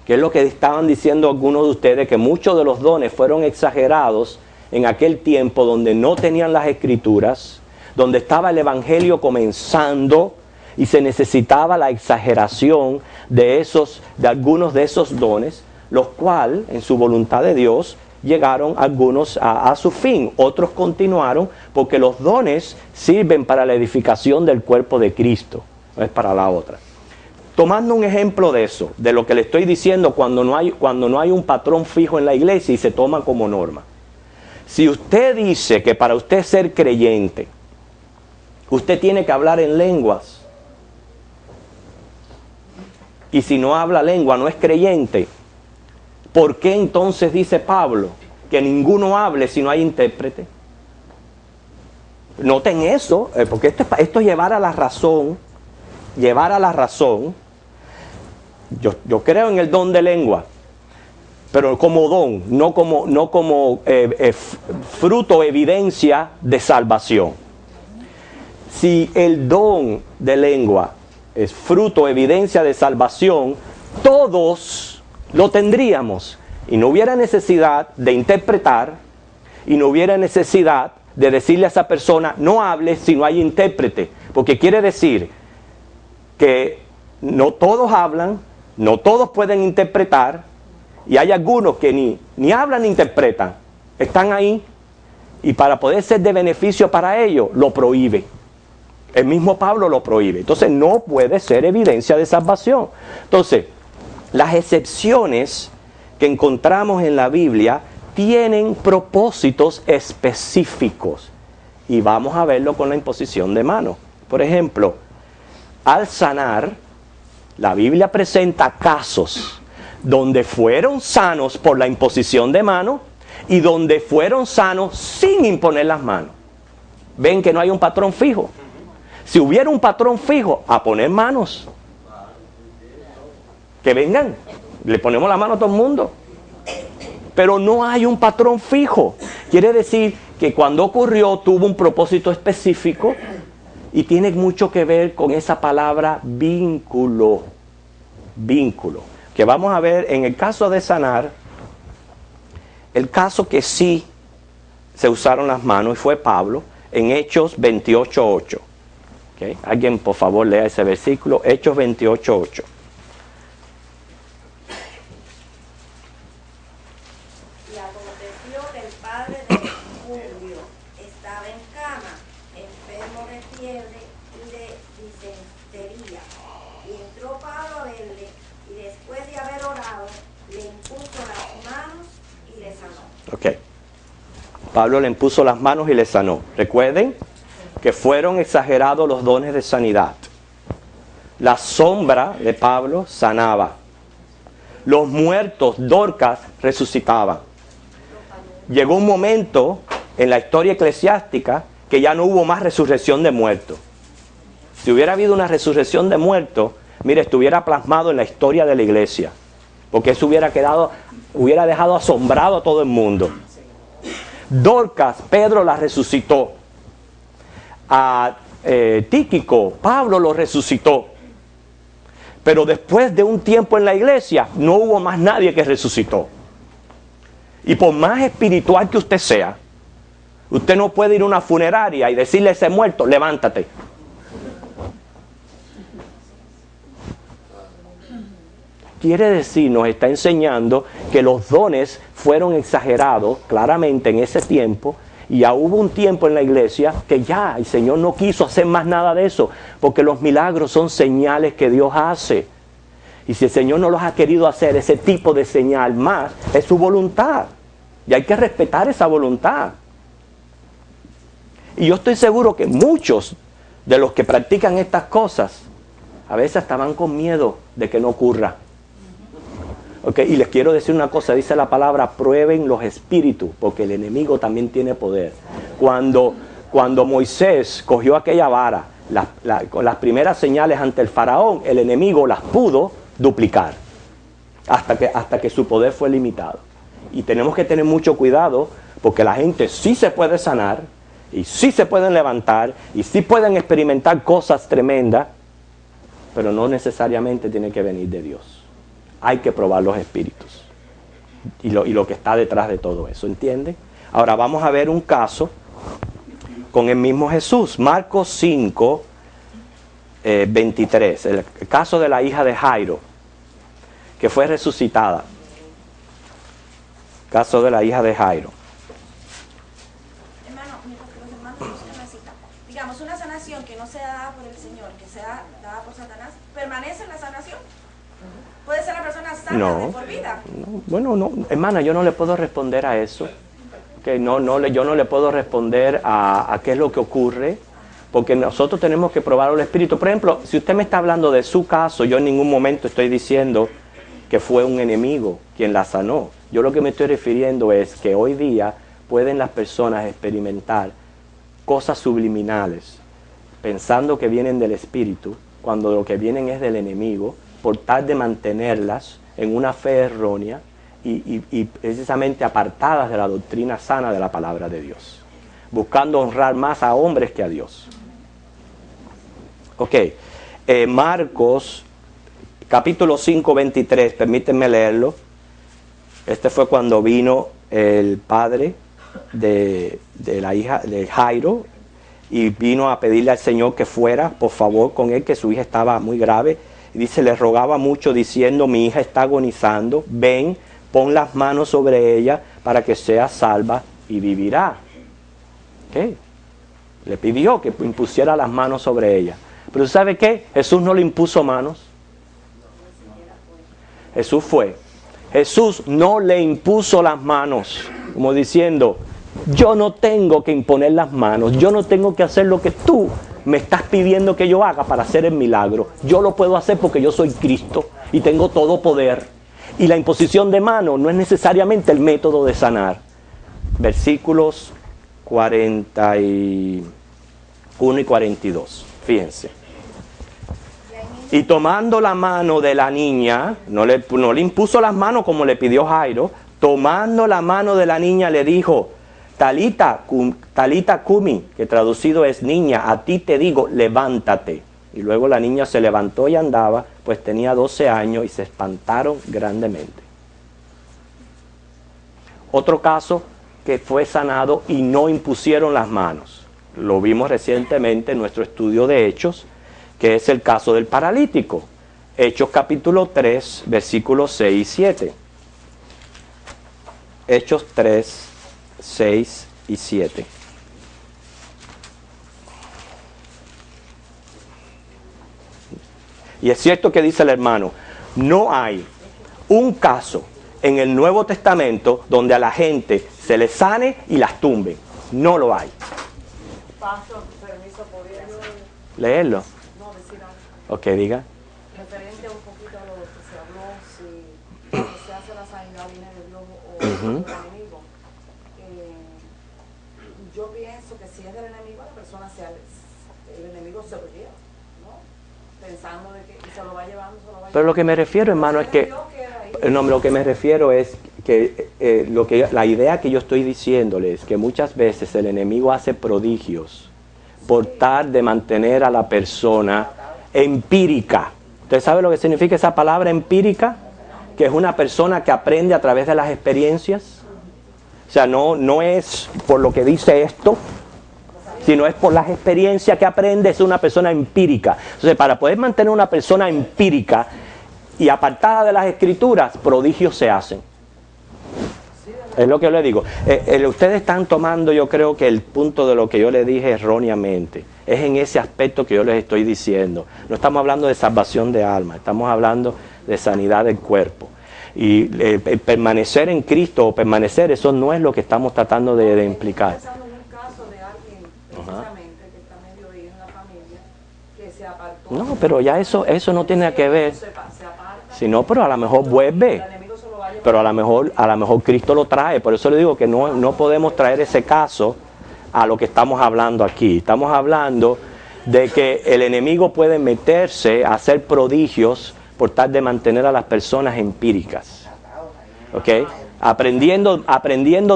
que es lo que estaban diciendo algunos de ustedes, que muchos de los dones fueron exagerados en aquel tiempo donde no tenían las Escrituras, donde estaba el Evangelio comenzando y se necesitaba la exageración de algunos de esos dones, los cuales en su voluntad de Dios llegaron algunos a su fin, otros continuaron porque los dones sirven para la edificación del cuerpo de Cristo, no es para la otra. Tomando un ejemplo de eso, de lo que le estoy diciendo cuando no hay un patrón fijo en la iglesia y se toma como norma. Si usted dice que para usted ser creyente, usted tiene que hablar en lenguas, y si no habla lengua no es creyente, ¿por qué entonces dice Pablo que ninguno hable si no hay intérprete? Noten eso, porque esto es llevar a la razón. Yo creo en el don de lengua, pero como don, no como fruto o evidencia de salvación. Si el don de lengua es fruto o evidencia de salvación, todos lo tendríamos y no hubiera necesidad de interpretar y no hubiera necesidad de decirle a esa persona no hable si no hay intérprete, porque quiere decir que no todos hablan, no todos pueden interpretar y hay algunos que ni hablan ni interpretan, están ahí y para poder ser de beneficio para ellos lo prohíbe. El mismo Pablo lo prohíbe. Entonces no puede ser evidencia de salvación. Entonces, las excepciones que encontramos en la Biblia tienen propósitos específicos. Y vamos a verlo con la imposición de manos. Por ejemplo, al sanar, la Biblia presenta casos donde fueron sanos por la imposición de manos y donde fueron sanos sin imponer las manos. Ven que no hay un patrón fijo. Si hubiera un patrón fijo, a poner manos. Que vengan, le ponemos la mano a todo el mundo. Pero no hay un patrón fijo. Quiere decir que cuando ocurrió tuvo un propósito específico y tiene mucho que ver con esa palabra vínculo. Vínculo. Que vamos a ver en el caso de sanar, el caso que sí se usaron las manos y fue Pablo en Hechos 28:8. ¿Okay? Alguien por favor lea ese versículo, Hechos 28:8. Y aconteció que el padre de Publio estaba en cama, enfermo de fiebre y de disentería. Y entró Pablo a verle, y después de haber orado, le impuso las manos y le sanó. Ok. Pablo le impuso las manos y le sanó. Recuerden que fueron exagerados los dones de sanidad. La sombra de Pablo sanaba. Los muertos, Dorcas, resucitaban. Llegó un momento en la historia eclesiástica que ya no hubo más resurrección de muertos. Si hubiera habido una resurrección de muertos, mire, estuviera plasmado en la historia de la iglesia. Porque eso hubiera dejado asombrado a todo el mundo. Dorcas, Pedro la resucitó. A Tíquico, Pablo lo resucitó. Pero después de un tiempo en la iglesia, no hubo más nadie que resucitó. Y por más espiritual que usted sea, usted no puede ir a una funeraria y decirle a ese muerto, levántate. quiere decir, nos está enseñando que los dones fueron exagerados claramente en ese tiempo, y ya hubo un tiempo en la iglesia que ya el Señor no quiso hacer más nada de eso, porque los milagros son señales que Dios hace. Y si el Señor no los ha querido hacer, ese tipo de señal más, es su voluntad. Y hay que respetar esa voluntad. Y yo estoy seguro que muchos de los que practican estas cosas, a veces estaban con miedo de que no ocurra. Okay, y les quiero decir una cosa, dice la palabra, prueben los espíritus, porque el enemigo también tiene poder. Cuando Moisés cogió aquella vara, con las primeras señales ante el faraón, el enemigo las pudo duplicar, hasta que su poder fue limitado. Y tenemos que tener mucho cuidado, porque la gente sí se puede sanar, y sí se pueden levantar, y sí pueden experimentar cosas tremendas, pero no necesariamente tiene que venir de Dios. Hay que probar los espíritus y lo que está detrás de todo eso, ¿entiende? Ahora vamos a ver un caso con el mismo Jesús. Marcos 5, 23, el caso de la hija de Jairo, que fue resucitada. Caso de la hija de Jairo. Hermano, mientras que los hermanos buscan la cita, digamos, una sanación que no sea dada por el Señor, que sea dada por Satanás, ¿permanece en la sanación? ¿Puede ser la persona sana de por vida? No, bueno, no, hermana, yo no le puedo responder a eso. Que yo no le puedo responder a qué es lo que ocurre, porque nosotros tenemos que probar el espíritu. Por ejemplo, si usted me está hablando de su caso, yo en ningún momento estoy diciendo que fue un enemigo quien la sanó. Yo lo que me estoy refiriendo es que hoy día pueden las personas experimentar cosas subliminales, pensando que vienen del espíritu, cuando lo que vienen es del enemigo, por tal de mantenerlas en una fe errónea y precisamente apartadas de la doctrina sana de la palabra de Dios, buscando honrar más a hombres que a Dios. Ok, Marcos capítulo 5, 23, permítanme leerlo. Este fue cuando vino el padre de la hija de Jairo y vino a pedirle al Señor que fuera, por favor, con él, que su hija estaba muy grave. Y dice, le rogaba mucho diciendo, mi hija está agonizando, ven, pon las manos sobre ella para que sea salva y vivirá. ¿Qué? Le pidió que impusiera las manos sobre ella. Pero ¿sabe qué? Jesús no le impuso manos. Jesús no le impuso las manos, como diciendo, yo no tengo que imponer las manos, yo no tengo que hacer lo que tú me estás pidiendo que yo haga para hacer el milagro. Yo lo puedo hacer porque yo soy Cristo y tengo todo poder. Y la imposición de mano no es necesariamente el método de sanar. Versículos 41 y 42. Fíjense. Y tomando la mano de la niña, no le impuso las manos como le pidió Jairo, tomando la mano de la niña le dijo, Talita Kumi, que traducido es niña, a ti te digo, levántate. Y luego la niña se levantó y andaba, pues tenía 12 años y se espantaron grandemente. Otro caso que fue sanado y no impusieron las manos. Lo vimos recientemente en nuestro estudio de Hechos, que es el caso del paralítico. Hechos capítulo 3, versículos 6 y 7. Hechos 3, 6 y 7. Y es cierto que dice el hermano, no hay un caso en el Nuevo Testamento donde a la gente se le sane y las tumben. No lo hay. Pastor, permiso, ¿podría yo leerlo? no decir algo? Ok, diga. Referente un poquito a lo que se habló, si lo que se hace la sanidad viene de Dios o del enemigo. Yo pienso que si es del enemigo, la persona el enemigo se lo lleva, ¿no? Pensando de que se lo va llevando, se lo va llevando. Pero lo que me refiero, hermano, es que lo que me refiero es que la idea que yo estoy diciéndole es que muchas veces el enemigo hace prodigios por tal de mantener a la persona empírica. ¿Usted sabe lo que significa esa palabra empírica? Que es una persona que aprende a través de las experiencias. O sea, no es por lo que dice esto, sino es por las experiencias que aprende, es una persona empírica. Entonces, para poder mantener una persona empírica, y apartada de las Escrituras, prodigios se hacen. Es lo que yo le digo. Ustedes están tomando, yo creo que el punto de lo que yo le dije erróneamente. Es en ese aspecto que yo les estoy diciendo. No estamos hablando de salvación de alma, estamos hablando de sanidad del cuerpo. Y permanecer en Cristo o permanecer, eso no es lo que estamos tratando de implicar. Estoy pensando en un caso de alguien, precisamente, que está medio ahí en la familia, que se apartó. No, pero ya eso no tiene nada que ver. Se aparta. Si no, pero a lo mejor vuelve. Pero a lo mejor Cristo lo trae. Por eso le digo que no podemos traer ese caso a lo que estamos hablando aquí. Estamos hablando de que el enemigo puede meterse a hacer prodigios por tal de mantener a las personas empíricas. ¿Ok? Aprendiendo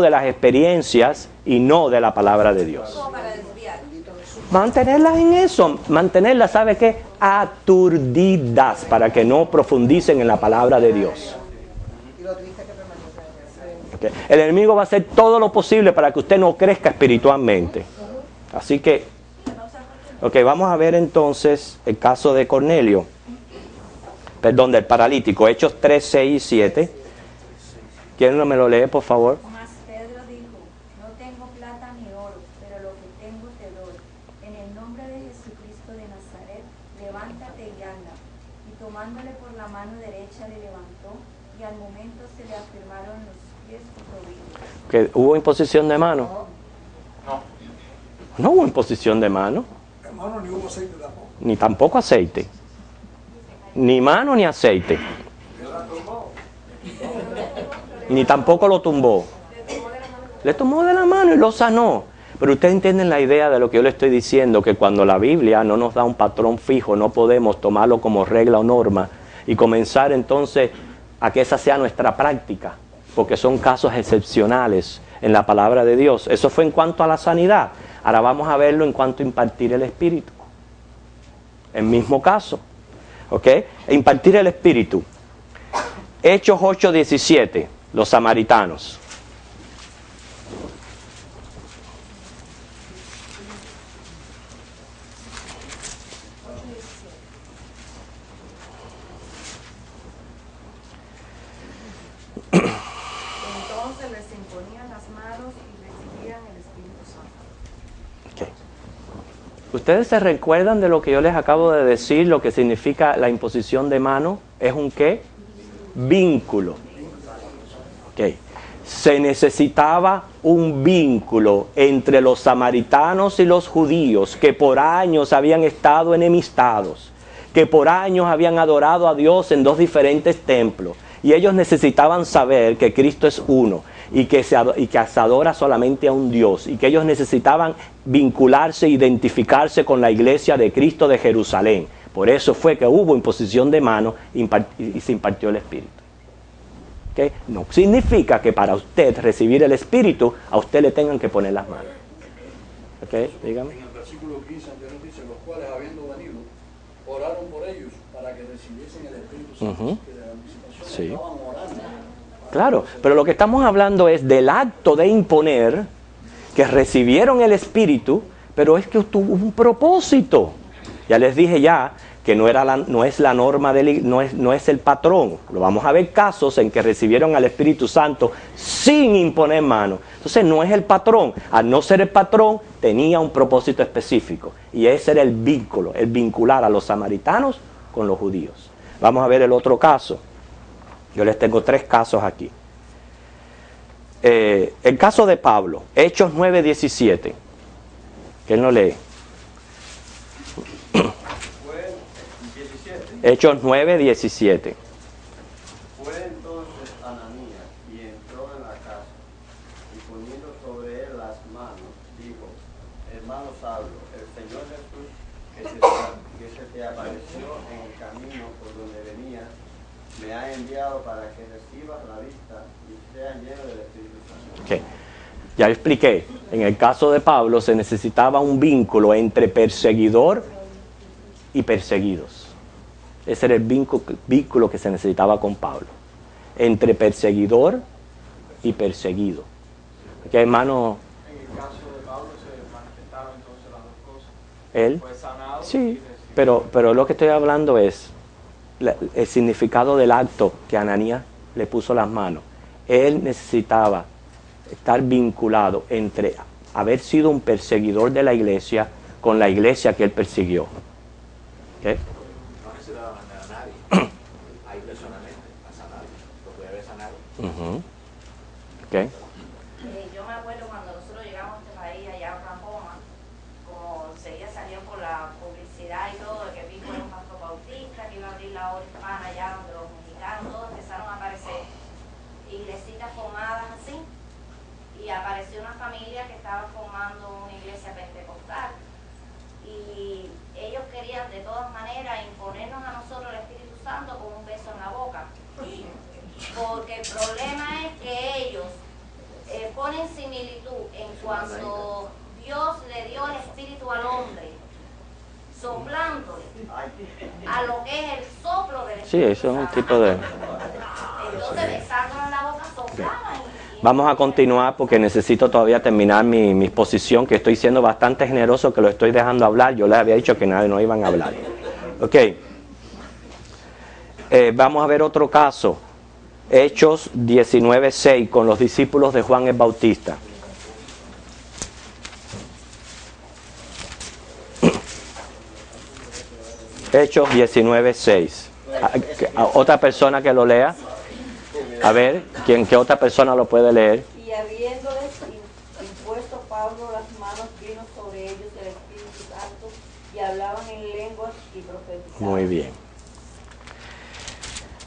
de las experiencias y no de la palabra de Dios. Mantenerlas en eso. Mantenerlas, ¿sabe qué? Aturdidas para que no profundicen en la palabra de Dios. Okay. El enemigo va a hacer todo lo posible para que usted no crezca espiritualmente. Así que, ok, vamos a ver entonces el caso de Cornelio. Perdón, del paralítico. Hechos 3, 6 y 7. ¿Quién me lo lee, por favor? Mas Pedro dijo, no tengo plata ni oro, pero lo que tengo te doy. En el nombre de Jesucristo de Nazaret, levántate y anda. Y tomándole por la mano derecha le levantó, y al momento se le afirmaron los pies y tobillos. ¿Que hubo imposición de mano? No hubo imposición de mano. Hermano, ni hubo aceite tampoco. Ni tampoco aceite. Ni mano ni aceite. Ni tampoco lo tumbó. Le tomó de la mano y lo sanó. Pero ustedes entienden la idea de lo que yo le estoy diciendo, que cuando la Biblia no nos da un patrón fijo, no podemos tomarlo como regla o norma y comenzar entonces a que esa sea nuestra práctica, porque son casos excepcionales en la palabra de Dios. Eso fue en cuanto a la sanidad. Ahora vamos a verlo en cuanto a impartir el Espíritu. El mismo caso. ¿Ok? Impartir el Espíritu. Hechos 8:17. Los samaritanos. Entonces les imponían las manos y recibían el Espíritu Santo. Okay. ¿Ustedes se recuerdan de lo que yo les acabo de decir? Lo que significa la imposición de mano. ¿Es un qué? Vínculo. Okay. Se necesitaba un vínculo entre los samaritanos y los judíos que por años habían estado enemistados, que por años habían adorado a Dios en dos diferentes templos. Y ellos necesitaban saber que Cristo es uno y que se adora solamente a un Dios. Y que ellos necesitaban vincularse, identificarse con la iglesia de Cristo de Jerusalén. Por eso fue que hubo imposición de mano y se impartió el Espíritu. ¿Okay? No significa que para usted recibir el Espíritu, a usted le tengan que poner las manos. ¿Okay? Dígame. En el versículo 15 anterior dice, los cuales habiendo venido, oraron por ellos para que recibiesen el Espíritu Santo. Que de anticipación Sí. estaban orando. Claro, pero lo que estamos hablando es del acto de imponer, que recibieron el Espíritu, pero es que tuvo un propósito. Ya les dije ya que no es la norma, no es el patrón. Lo vamos a ver casos en que recibieron al Espíritu Santo sin imponer mano. Entonces no es el patrón. Al no ser el patrón, tenía un propósito específico. Y ese era el vínculo, el vincular a los samaritanos con los judíos. Vamos a ver el otro caso. Yo les tengo 3 casos aquí. El caso de Pablo, Hechos 9:17. ¿Quién lo lee? Hechos 9:17. Fue entonces Ananías y entró en la casa y poniendo sobre él las manos, dijo, hermano Saulo, el Señor Jesús que se te apareció en el camino por donde venías, me ha enviado para que recibas la vista y seas lleno del Espíritu Santo. Okay. Ya expliqué, en el caso de Pablo se necesitaba un vínculo entre perseguidor y perseguidos. Ese era el vínculo que se necesitaba con Pablo. Entre perseguidor y perseguido. ¿Qué hermano? En el caso de Pablo se manifestaron entonces las dos cosas. Él. Fue sanado. Sí, pero lo que estoy hablando es el significado del acto que Ananías le puso las manos. Él necesitaba estar vinculado entre haber sido un perseguidor de la iglesia con la iglesia que él persiguió. ¿Okay? No necesitaba mandar a nadie. Ahí personalmente, a sanar. Lo puede haber sanado. Okay. Yo me acuerdo cuando nosotros llegamos a este país, allá a Oklahoma, como enseguida salían por la publicidad y todo, de que Pico era un pastor bautista, que iba a abrir la obra hispana allá donde los mexicanos, todos empezaron a aparecer iglesitas formadas así, y apareció una familia que estaba formando una iglesia pentecostal, y ellos querían de todas maneras imponernos a nosotros el Espíritu Santo con un beso en la boca, porque el problema es que ellos ponen similitud en cuanto Dios le dio el Espíritu al hombre, soplándole a lo que es el soplo del Espíritu. Sí, eso es un tipo de... Entonces, besándolo en la boca, soplaban. Vamos a continuar porque necesito todavía terminar mi exposición, que estoy siendo bastante generoso, que lo estoy dejando hablar. Yo les había dicho que nadie no iban a hablar. Ok. Vamos a ver otro caso. Hechos 19:6 con los discípulos de Juan el Bautista. Hechos 19:6. ¿Otra persona que lo lea? A ver, ¿qué otra persona lo puede leer? Y habiéndoles impuesto Pablo las manos, vino sobre ellos el Espíritu Santo y hablaban en lenguas y profetizaban. Muy bien.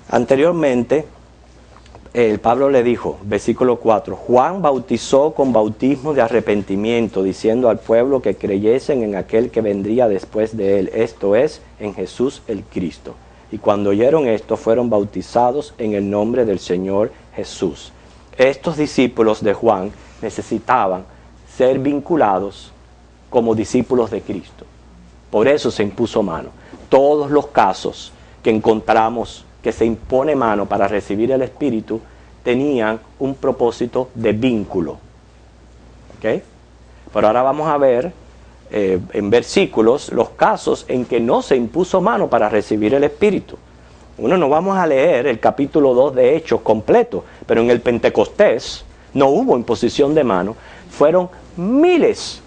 Anteriormente, Pablo le dijo, versículo 4, Juan bautizó con bautismo de arrepentimiento, diciendo al pueblo que creyesen en aquel que vendría después de él, esto es, en Jesús el Cristo. Y cuando oyeron esto, fueron bautizados en el nombre del Señor Jesús. Estos discípulos de Juan necesitaban ser vinculados como discípulos de Cristo. Por eso se impuso mano. Todos los casos que encontramos que se impone mano para recibir el Espíritu tenían un propósito de vínculo. ¿Okay? Pero ahora vamos a ver en versículos los casos en que no se impuso mano para recibir el Espíritu. No vamos a leer el capítulo 2 de Hechos completo, pero en el Pentecostés no hubo imposición de mano. Fueron miles,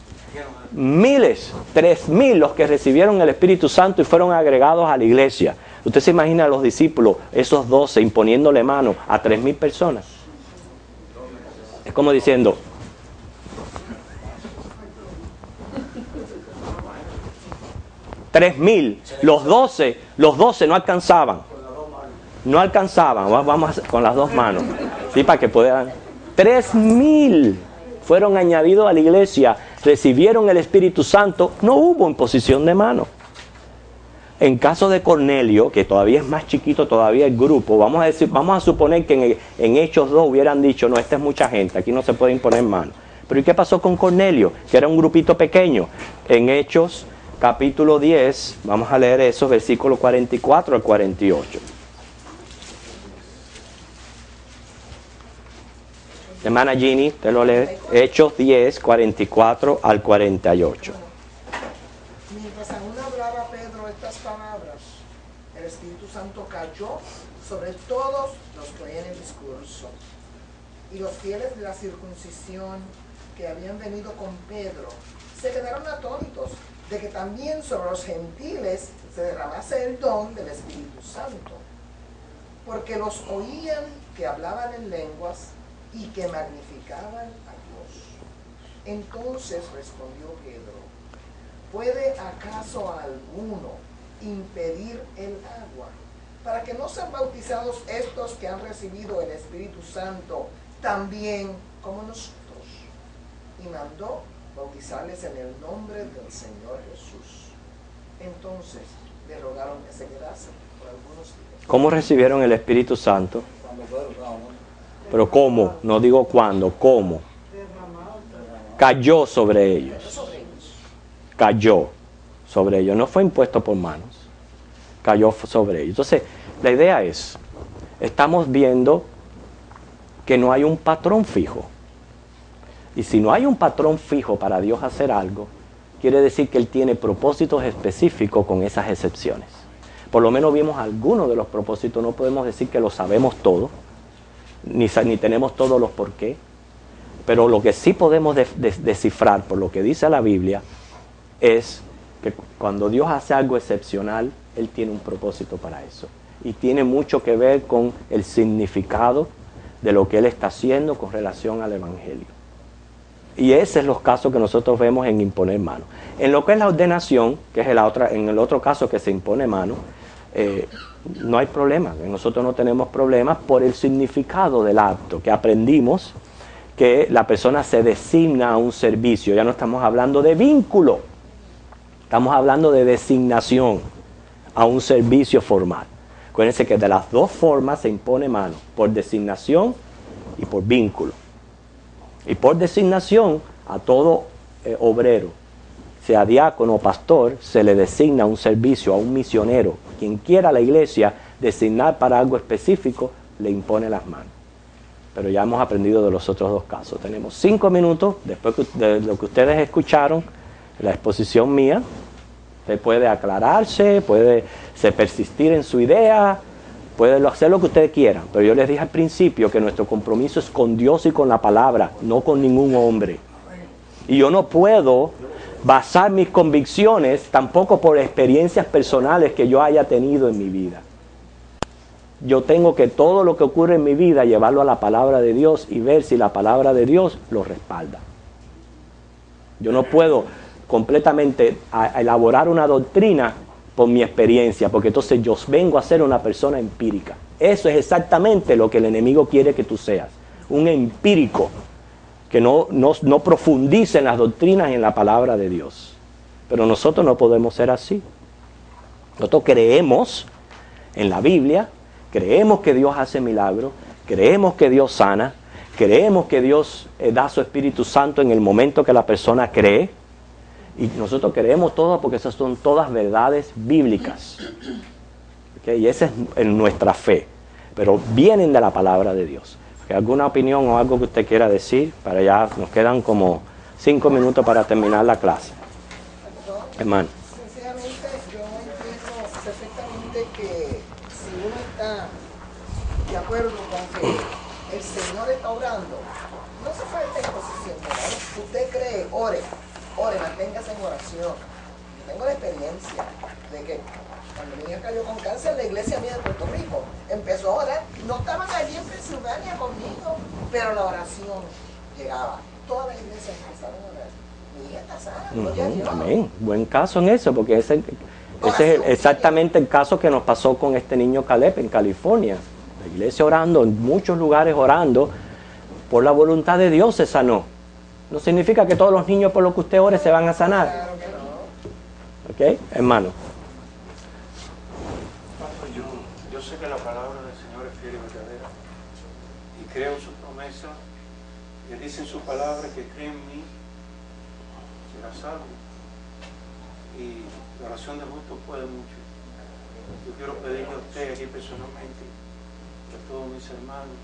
3,000 los que recibieron el Espíritu Santo y fueron agregados a la iglesia. Usted se imagina a los discípulos, esos 12, imponiéndole mano a 3,000 personas. Es como diciendo, los 12 no alcanzaban. No alcanzaban, vamos con las dos manos. Sí, para que puedan. 3,000 fueron añadidos a la iglesia, recibieron el Espíritu Santo, no hubo imposición de mano. En caso de Cornelio, que todavía es más chiquito todavía el grupo, vamos a suponer que en Hechos 2 hubieran dicho, no, esta es mucha gente, aquí no se puede imponer mano. Pero ¿y qué pasó con Cornelio? Que era un grupito pequeño. En Hechos capítulo 10, vamos a leer eso, versículos 44 al 48. Hermana Ginny, te lo lee. Hechos 10, 44 al 48. Mientras aún hablaba Pedro estas palabras, el Espíritu Santo cayó sobre todos los que oían el discurso. Y los fieles de la circuncisión que habían venido con Pedro se quedaron atónitos de que también sobre los gentiles se derramase el don del Espíritu Santo, porque los oían que hablaban en lenguas y que magnificaban a Dios. Entonces respondió Pedro, ¿puede acaso alguno impedir el agua para que no sean bautizados estos que han recibido el Espíritu Santo también como nosotros? Y mandó bautizarles en el nombre del Señor Jesús. Entonces le rogaron que se quedasen por algunos días. ¿Cómo recibieron el Espíritu Santo? Pero ¿cómo? No digo cuándo, ¿cómo? Cayó sobre ellos. Cayó sobre ellos. No fue impuesto por manos. Cayó sobre ellos. Entonces, la idea es, estamos viendo que no hay un patrón fijo. Y si no hay un patrón fijo para Dios hacer algo, quiere decir que Él tiene propósitos específicos con esas excepciones. por lo menos vimos algunos de los propósitos. No podemos decir que lo sabemos todo, ni tenemos todos los por qué. Pero lo que sí podemos descifrar por lo que dice la Biblia es que cuando Dios hace algo excepcional, Él tiene un propósito para eso. Y tiene mucho que ver con el significado de lo que Él está haciendo con relación al Evangelio. Y ese es los casos que nosotros vemos en imponer mano. En lo que es la ordenación, que es en el otro caso que se impone mano, no hay problema. Nosotros no tenemos problemas por el significado del acto que aprendimos, que la persona se designa a un servicio. Ya no estamos hablando de vínculo, estamos hablando de designación a un servicio formal. Acuérdense que de las dos formas se impone mano, por designación y por vínculo. Y por designación a todo obrero, sea diácono o pastor, se le designa un servicio a un misionero. Quien quiera la iglesia designar para algo específico, le impone las manos. Pero ya hemos aprendido de los otros dos casos. Tenemos 5 minutos, después de lo que ustedes escucharon, la exposición mía. Usted puede aclararse, puede persistir en su idea, puede hacer lo que ustedes quieran. Pero yo les dije al principio que nuestro compromiso es con Dios y con la palabra, no con ningún hombre. Y yo no puedo basar mis convicciones tampoco por experiencias personales que yo haya tenido en mi vida. Yo tengo que todo lo que ocurre en mi vida llevarlo a la palabra de Dios y ver si la palabra de Dios lo respalda. Yo no puedo completamente a elaborar una doctrina por mi experiencia, porque entonces yo vengo a ser una persona empírica. Eso es exactamente lo que el enemigo quiere que tú seas, un empírico que no profundice en las doctrinas y en la palabra de Dios. Pero nosotros no podemos ser así. Nosotros creemos en la Biblia, creemos que Dios hace milagros, creemos que Dios sana, creemos que Dios da su Espíritu Santo en el momento que la persona cree. Y nosotros creemos todo porque esas son todas verdades bíblicas. ¿Okay? Y esa es nuestra fe. Pero vienen de la palabra de Dios. ¿Alguna opinión o algo que usted quiera decir? Para ya nos quedan como 5 minutos para terminar la clase. Hermano. Sinceramente, yo entiendo perfectamente que si uno está de acuerdo con que el Señor está obrando, no hace falta exposición, ¿no? Usted cree, ore, manténgase en oración. Yo tengo la experiencia de que cuando mi hija cayó con cáncer, la iglesia mía de Puerto Rico empezó a orar. No estaban allí en Pensilvania conmigo, pero la oración llegaba. Todas las iglesias empezaron a orar. Mi hija está sana, gloria a Dios. Amén. Buen caso en eso, porque ese es exactamente el caso que nos pasó con este niño Caleb en California. La iglesia orando, en muchos lugares orando, por la voluntad de Dios se sanó. No significa que todos los niños por lo que usted ore se van a sanar. Claro que no. ¿Ok, hermano? Yo sé que la palabra del Señor es fiel y verdadera. Y creo en su promesa. Y Él dice en su palabra que cree en mí, será salvo. Y la oración del justo puede mucho. Yo quiero pedirle a usted aquí personalmente, a todos mis hermanos.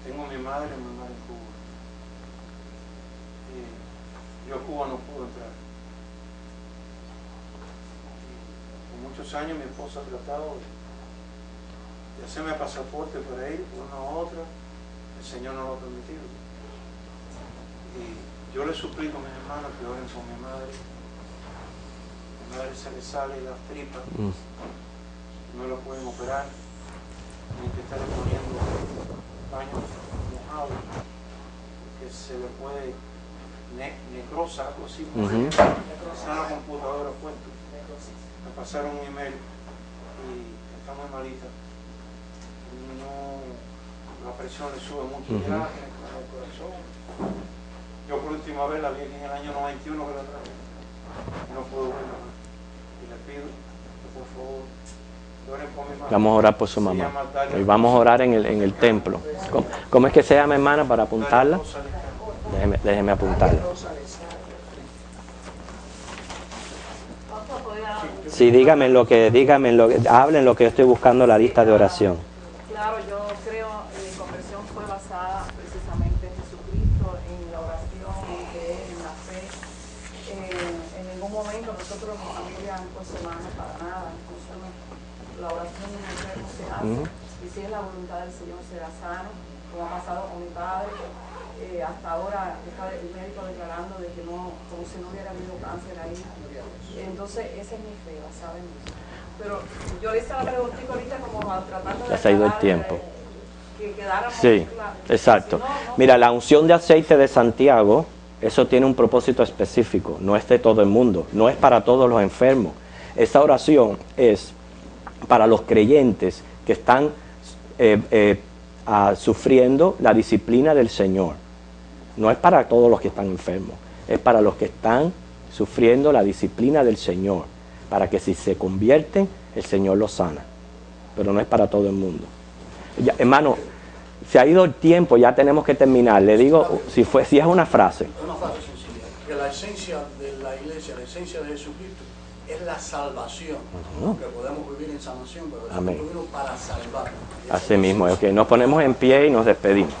Tengo a mi madre en Cuba. Yo a Cuba no puedo entrar. Por muchos años mi esposa ha tratado de hacerme pasaporte para ir por una u otra. El Señor no lo ha permitido. Y yo le suplico a mis hermanos que oren por mi madre. Mi madre se le sale las tripas. No lo pueden operar. Tienen que estarle poniendo paños mojados. Que se le puede necrosa, algo así. Está en la computadora puesto. Me pasaron un email y está muy malita. No, la presión le sube mucho ya en el corazón. Yo por última vez la vi en el año 91 que la traje. No puedo verla más. Y le pido que por favor oren por mi mamá. Vamos a orar por su mamá. Y vamos a orar en el templo. ¿Cómo es que se llama, hermana, para apuntarla? Déjeme apuntarla. Sí, dígame lo que, hablen lo que yo estoy buscando la lista de oración. Claro, yo creo mi conversión fue basada precisamente en Jesucristo, en la oración, en creer, en la fe. En ningún momento nosotros, mi familia, pues hermanos, para nada. Nosotros, la oración en el enfermo se hace, y si es la voluntad del Señor será sano, como ha pasado con mi padre. Hasta ahora está el médico declarando de que no, como si no hubiera habido cáncer ahí. Entonces, esa es mi fe, basada en eso. Pero yo le hice la preguntita ahorita como tratando de... Se ha ido el tiempo. Que quedáramos... Sí, exacto. Mira, la unción de aceite de Santiago, eso tiene un propósito específico, no es de todo el mundo, no es para todos los enfermos. Esta oración es para los creyentes que están sufriendo la disciplina del Señor. No es para todos los que están enfermos, es para los que están sufriendo la disciplina del Señor, para que si se convierten, el Señor los sana. Pero no es para todo el mundo. Ya, hermano, se ha ido el tiempo, ya tenemos que terminar. Le digo, si es una frase. Una frase sencilla, que la esencia de la iglesia, la esencia de Jesucristo, es la salvación. Que podemos vivir en sanación, pero Jesucristo vino para salvar. Así mismo, ok, nos ponemos en pie y nos despedimos.